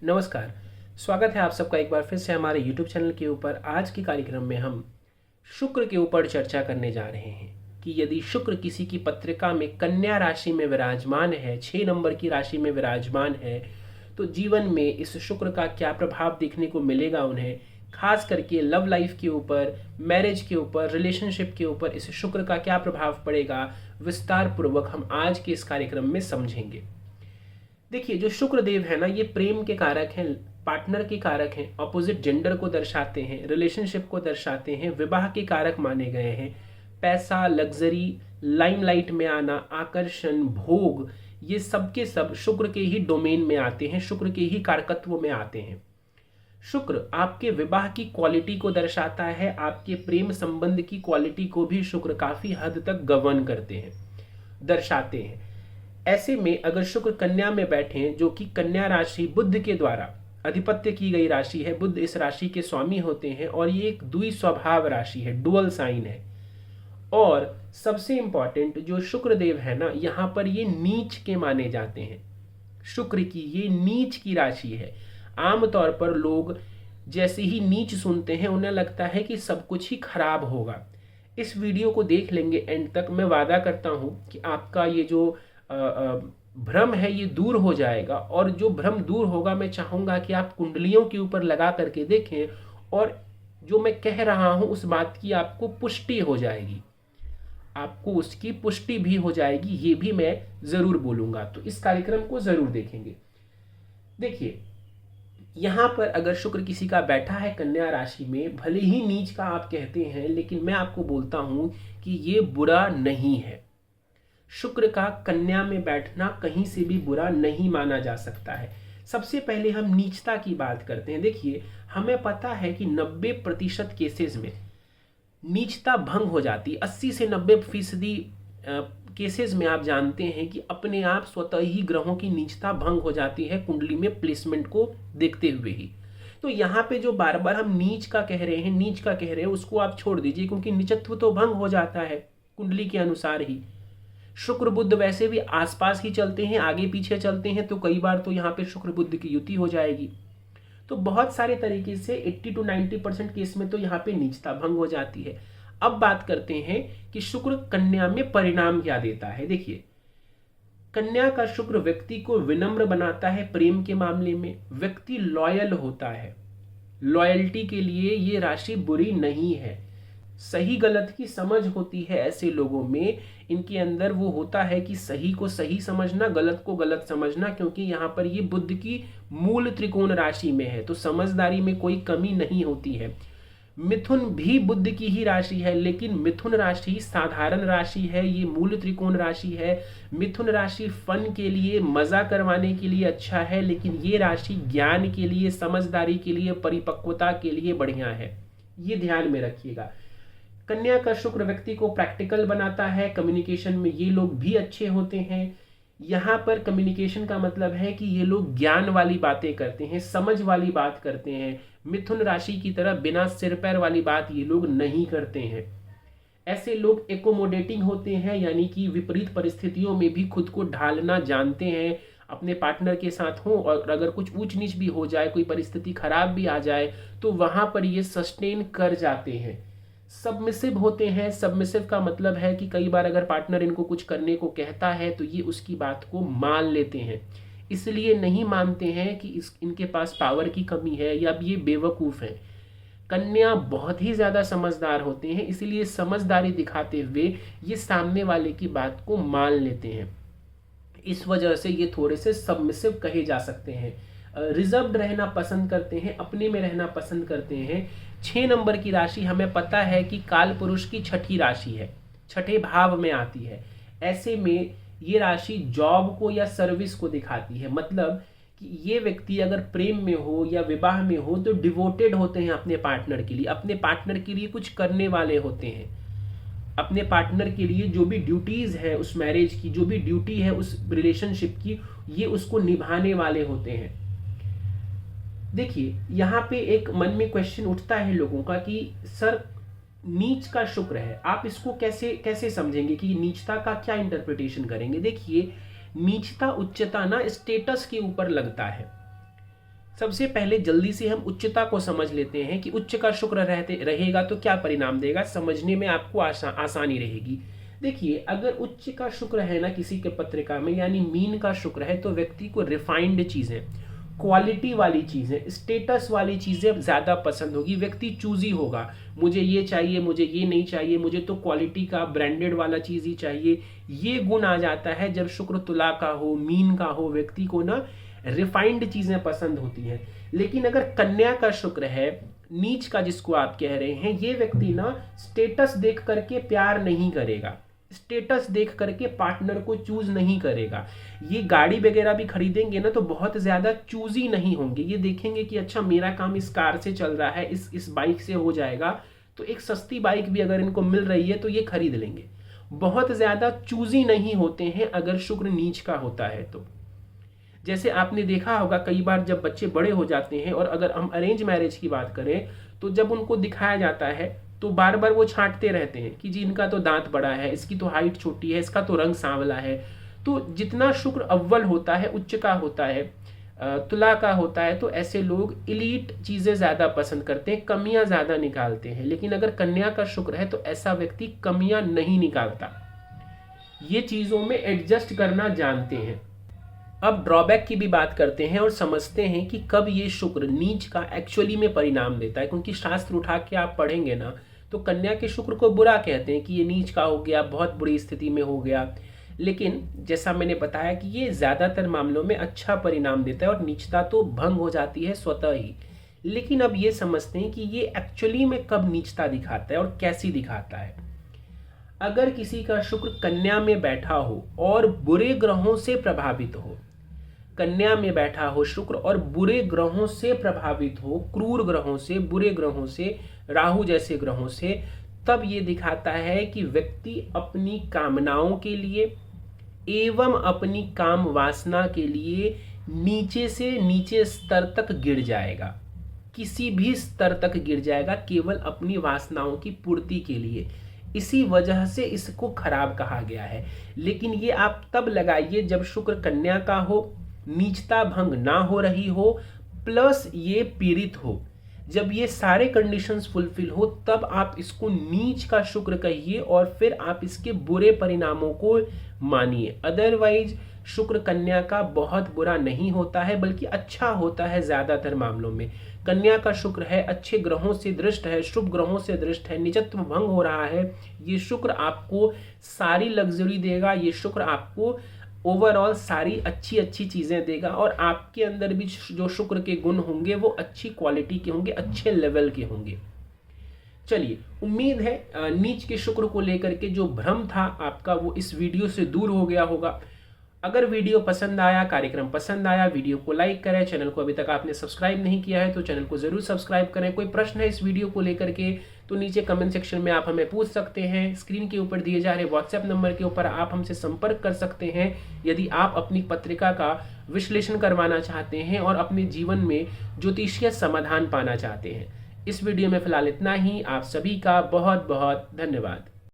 नमस्कार। स्वागत है आप सबका एक बार फिर से हमारे YouTube चैनल के ऊपर। आज के कार्यक्रम में हम शुक्र के ऊपर चर्चा करने जा रहे हैं कि यदि शुक्र किसी की पत्रिका में कन्या राशि में विराजमान है, 6 नंबर की राशि में विराजमान है, तो जीवन में इस शुक्र का क्या प्रभाव देखने को मिलेगा उन्हें, खास करके लव लाइफ के ऊपर, मैरिज के ऊपर, रिलेशनशिप के ऊपर इस शुक्र का क्या प्रभाव पड़ेगा, विस्तार पूर्वक हम आज के इस कार्यक्रम में समझेंगे। देखिए, जो शुक्र देव है ना, ये प्रेम के कारक हैं, पार्टनर के कारक हैं, ऑपोजिट जेंडर को दर्शाते हैं, रिलेशनशिप को दर्शाते हैं, विवाह के कारक माने गए हैं। पैसा, लग्जरी, लाइमलाइट में आना, आकर्षण, भोग, ये सब के सब शुक्र के ही डोमेन में आते हैं, शुक्र के ही कारकत्व में आते हैं। शुक्र आपके विवाह की क्वालिटी को दर्शाता है, आपके प्रेम संबंध की क्वालिटी को भी शुक्र काफी हद तक गवर्न करते हैं, दर्शाते हैं। ऐसे में अगर शुक्र कन्या में बैठे, जो कि कन्या राशि बुध के द्वारा अधिपत्य की गई राशि है, बुध इस राशि के स्वामी होते हैं और ये एक द्वि स्वभाव राशि है, डुअल साइन है। और सबसे इंपॉर्टेंट, जो शुक्र देव है ना, यहाँ पर ये नीच के माने जाते हैं। शुक्र की ये नीच की राशि है। आमतौर पर लोग जैसे ही नीच सुनते हैं उन्हें लगता है कि सब कुछ ही खराब होगा। इस वीडियो को देख लेंगे एंड तक, मैं वादा करता हूं कि आपका ये जो भ्रम है ये दूर हो जाएगा। और जो भ्रम दूर होगा, मैं चाहूंगा कि आप कुंडलियों के ऊपर लगा करके देखें और जो मैं कह रहा हूं उस बात की आपको पुष्टि हो जाएगी, आपको उसकी पुष्टि भी हो जाएगी, ये भी मैं जरूर बोलूंगा। तो इस कार्यक्रम को जरूर देखेंगे। देखिए, यहां पर अगर शुक्र किसी का बैठा है कन्या राशि में, भले ही नीच का आप कहते हैं, लेकिन मैं आपको बोलता हूं कि ये बुरा नहीं है। शुक्र का कन्या में बैठना कहीं से भी बुरा नहीं माना जा सकता है। सबसे पहले हम नीचता की बात करते हैं। देखिए, हमें पता है कि 90% केसेस में नीचता भंग हो जाती है। 80 से 90% केसेस में आप जानते हैं कि अपने आप स्वतः ही ग्रहों की नीचता भंग हो जाती है, कुंडली में प्लेसमेंट को देखते हुए ही। तो यहाँ पे जो बार बार हम नीच का कह रहे हैं, नीच का कह रहे हैं, उसको आप छोड़ दीजिए, क्योंकि नीचत्व तो भंग हो जाता है कुंडली के अनुसार ही। शुक्र बुध वैसे भी आसपास ही चलते हैं, आगे पीछे चलते हैं, तो कई बार तो यहाँ पे शुक्र बुध की युति हो जाएगी। तो बहुत सारे तरीके से 80 to 90% केस में तो यहाँ पे नीचता भंग हो जाती है। अब बात करते हैं कि शुक्र कन्या में परिणाम क्या देता है। देखिए, कन्या का शुक्र व्यक्ति को विनम्र बनाता है, प्रेम के मामले में व्यक्ति लॉयल होता है। लॉयल्टी के लिए ये राशि बुरी नहीं है। सही गलत की समझ होती है ऐसे लोगों में, इनके अंदर वो होता है कि सही को सही समझना, गलत को गलत समझना, क्योंकि यहाँ पर ये बुध की मूल त्रिकोण राशि में है, तो समझदारी में कोई कमी नहीं होती है। मिथुन भी बुध की ही राशि है, लेकिन मिथुन राशि साधारण राशि है, ये मूल त्रिकोण राशि है। मिथुन राशि फन के लिए, मजा करवाने के लिए अच्छा है, लेकिन ये राशि ज्ञान के लिए, समझदारी के लिए, परिपक्वता के लिए बढ़िया है, ये ध्यान में रखिएगा। कन्या का शुक्र व्यक्ति को प्रैक्टिकल बनाता है, कम्युनिकेशन में ये लोग भी अच्छे होते हैं। यहाँ पर कम्युनिकेशन का मतलब है कि ये लोग ज्ञान वाली बातें करते हैं, समझ वाली बात करते हैं। मिथुन राशि की तरह बिना सिर पैर वाली बात ये लोग नहीं करते हैं। ऐसे लोग एकोमोडेटिंग होते हैं, यानी कि विपरीत परिस्थितियों में भी खुद को ढालना जानते हैं। अपने पार्टनर के साथ हो और अगर कुछ ऊंच नीच भी हो जाए, कोई परिस्थिति खराब भी आ जाए, तो वहां पर ये सस्टेन कर जाते हैं। सबमिसिव होते हैं। सबमिसिव का मतलब है कि कई बार अगर पार्टनर इनको कुछ करने को कहता है तो ये उसकी बात को मान लेते हैं, इसलिए नहीं मानते हैं कि इनके पास पावर की कमी है या ये बेवकूफ़ है। कन्या बहुत ही ज़्यादा समझदार होते हैं, इसलिए समझदारी दिखाते हुए ये सामने वाले की बात को मान लेते हैं। इस वजह से ये थोड़े से सबमिसिव कहे जा सकते हैं। रिजर्व्ड रहना पसंद करते हैं, अपने में रहना पसंद करते हैं। 6 नंबर की राशि हमें पता है कि काल पुरुष की छठी राशि है, छठे भाव में आती है। ऐसे में ये राशि जॉब को या सर्विस को दिखाती है। मतलब कि ये व्यक्ति अगर प्रेम में हो या विवाह में हो तो डिवोटेड होते हैं अपने पार्टनर के लिए, अपने पार्टनर के लिए कुछ करने वाले होते हैं। अपने पार्टनर के लिए जो भी ड्यूटीज है उस मैरिज की, जो भी ड्यूटी है उस रिलेशनशिप की, ये उसको निभाने वाले होते हैं। देखिए, यहाँ पे एक मन में क्वेश्चन उठता है लोगों का कि सर, नीच का शुक्र है, आप इसको कैसे कैसे समझेंगे कि नीचता का क्या इंटरप्रिटेशन करेंगे। देखिए, नीचता उच्चता ना स्टेटस के ऊपर लगता है। सबसे पहले जल्दी से हम उच्चता को समझ लेते हैं कि उच्च का शुक्र रहेगा तो क्या परिणाम देगा, समझने में आपको आसानी रहेगी। देखिए, अगर उच्च का शुक्र है ना किसी के पत्रिका में, यानी मीन का शुक्र है, तो व्यक्ति को रिफाइंड चीजें, क्वालिटी वाली चीजें, स्टेटस वाली चीजें ज्यादा पसंद होगी। व्यक्ति चूजी होगा, मुझे ये चाहिए, मुझे ये नहीं चाहिए, मुझे तो क्वालिटी का ब्रांडेड वाला चीज ही चाहिए। ये गुण आ जाता है जब शुक्र तुला का हो, मीन का हो। व्यक्ति को ना रिफाइंड चीजें पसंद होती हैं। लेकिन अगर कन्या का शुक्र है, नीच का जिसको आप कह रहे हैं, ये व्यक्ति ना स्टेटस देख करके प्यार नहीं करेगा, स्टेटस देख करके पार्टनर को चूज नहीं करेगा। ये गाड़ी वगैरह भी खरीदेंगे ना तो बहुत ज्यादा चूजी नहीं होंगे। ये देखेंगे कि अच्छा मेरा काम इस कार से चल रहा है, इस बाइक से हो जाएगा, तो एक सस्ती बाइक भी अगर इनको मिल रही है तो ये खरीद लेंगे। बहुत ज्यादा चूजी नहीं होते हैं अगर शुक्र नीच का होता है तो। जैसे आपने देखा होगा कई बार जब बच्चे बड़े हो जाते हैं, और अगर हम अरेंज मैरिज की बात करें तो जब उनको दिखाया जाता है तो बार बार वो छांटते रहते हैं कि जी इनका तो दांत बड़ा है, इसकी तो हाइट छोटी है, इसका तो रंग सांवला है। तो जितना शुक्र अव्वल होता है, उच्च का होता है, तुला का होता है, तो ऐसे लोग इलीट चीजें ज्यादा पसंद करते हैं, कमियां ज्यादा निकालते हैं। लेकिन अगर कन्या का शुक्र है तो ऐसा व्यक्ति कमियां नहीं निकालता, ये चीजों में एडजस्ट करना जानते हैं। अब ड्रॉबैक की भी बात करते हैं और समझते हैं कि कब ये शुक्र नीच का एक्चुअली में परिणाम देता है। क्योंकि शास्त्र उठा के आप पढ़ेंगे ना तो कन्या के शुक्र को बुरा कहते हैं कि ये नीच का हो गया, बहुत बुरी स्थिति में हो गया। लेकिन जैसा मैंने बताया कि ये ज्यादातर मामलों में अच्छा परिणाम देता है और नीचता तो भंग हो जाती है स्वतः ही। लेकिन अब ये समझते हैं कि ये एक्चुअली में कब नीचता दिखाता है और कैसी दिखाता है। अगर किसी का शुक्र कन्या में बैठा हो और बुरे ग्रहों से प्रभावित हो, कन्या में बैठा हो शुक्र और बुरे ग्रहों से प्रभावित हो, क्रूर ग्रहों से, बुरे ग्रहों से, राहु जैसे ग्रहों से, तब ये दिखाता है कि व्यक्ति अपनी कामनाओं के लिए एवं अपनी काम वासना के लिए नीचे से नीचे स्तर तक गिर जाएगा, किसी भी स्तर तक गिर जाएगा केवल अपनी वासनाओं की पूर्ति के लिए। इसी वजह से इसको खराब कहा गया है। लेकिन ये आप तब लगाइए जब शुक्र कन्या का हो, नीचता भंग ना हो रही हो, प्लस ये पीड़ित हो। जब ये सारे कंडीशंस फुलफिल हो तब आप इसको नीच का शुक्र कहिए और फिर आप इसके बुरे परिणामों को मानिए। अदरवाइज शुक्र कन्या का बहुत बुरा नहीं होता है, बल्कि अच्छा होता है ज्यादातर मामलों में। कन्या का शुक्र है, अच्छे ग्रहों से दृष्ट है, शुभ ग्रहों से दृष्ट है, निजत्व भंग हो रहा है, ये शुक्र आपको सारी लग्जरी देगा, ये शुक्र आपको ओवरऑल सारी अच्छी अच्छी चीजें देगा। और आपके अंदर भी जो शुक्र के गुण होंगे वो अच्छी क्वालिटी के होंगे, अच्छे लेवल के होंगे। चलिए, उम्मीद है नीच के शुक्र को लेकर के जो भ्रम था आपका वो इस वीडियो से दूर हो गया होगा। अगर वीडियो पसंद आया, कार्यक्रम पसंद आया, वीडियो को लाइक करें। चैनल को अभी तक आपने सब्सक्राइब नहीं किया है तो चैनल को जरूर सब्सक्राइब करें। कोई प्रश्न है इस वीडियो को लेकर के तो नीचे कमेंट सेक्शन में आप हमें पूछ सकते हैं। स्क्रीन के ऊपर दिए जा रहे व्हाट्सएप नंबर के ऊपर आप हमसे संपर्क कर सकते हैं यदि आप अपनी पत्रिका का विश्लेषण करवाना चाहते हैं और अपने जीवन में ज्योतिषीय समाधान पाना चाहते हैं। इस वीडियो में फिलहाल इतना ही। आप सभी का बहुत बहुत धन्यवाद।